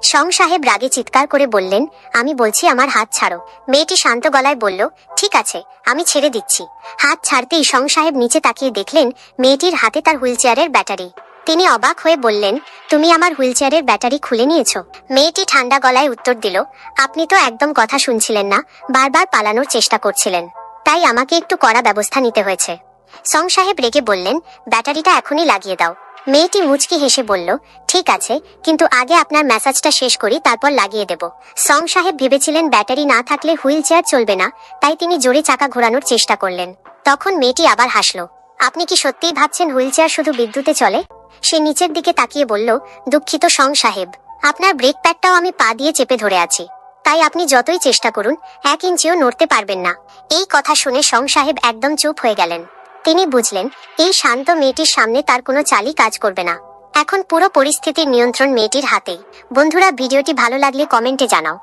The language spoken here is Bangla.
সং সাহেব রাগে চিৎকার করে বললেন, আমি বলছি আমার হাত ছাড়ো। মেয়েটি শান্ত গলায় বলল, ঠিক আছে, আমি ছেড়ে দিচ্ছি। হাত ছাড়তেই সং সাহেব নিচে তাকিয়ে দেখলেন মেয়েটির হাতে তার হুইলচেয়ারের ব্যাটারি। তিনি অবাক হয়ে বললেন, তুমি আমার হুইলচেয়ারের ব্যাটারি খুলে নিয়েছো? মেয়েটি ঠান্ডা গলায় উত্তর দিল, আপনি তো একদম কথা শুনছিলেন না, বারবার পালানোর চেষ্টা করছিলেন, তাই আমাকে একটু কড়া ব্যবস্থা নিতে হয়েছে। সং সাহেব রেগে বললেন, ব্যাটারিটা এখনই লাগিয়ে দাও। মেয়েটি মুচকি হেসে বলল, ঠিক আছে, কিন্তু আগে আপনার ম্যাসাজটা শেষ করি, তারপর লাগিয়ে দেব। সং সাহেব ভেবেছিলেন ব্যাটারি না থাকলে হুইল চেয়ার চলবে না, তাই তিনি জোরে চাকা ঘোরানোর চেষ্টা করলেন। তখন মেয়েটি আবার হাসল। আপনি কি সত্যিই ভাবছেন হুইল চেয়ার শুধু বিদ্যুতে চলে? সে নিচের দিকে তাকিয়ে বলল, দুঃখিত সং সাহেব, আপনার ব্রেক প্যাডটাও আমি পা দিয়ে চেপে ধরে আছি, তাই আপনি যতই চেষ্টা করুন 1 ইঞ্চিও নড়তে পারবেন না। এই কথা শুনে সং সাহেব একদম চুপ হয়ে গেলেন। তিনি বুঝলেন এই শান্ত মেয়েটির সামনে তার কোনো চালই কাজ করবে না। এখন পুরো পরিস্থিতির নিয়ন্ত্রণ মেয়েটির হাতেই। বন্ধুরা, ভিডিওটি ভালো লাগলে কমেন্টে জানাও।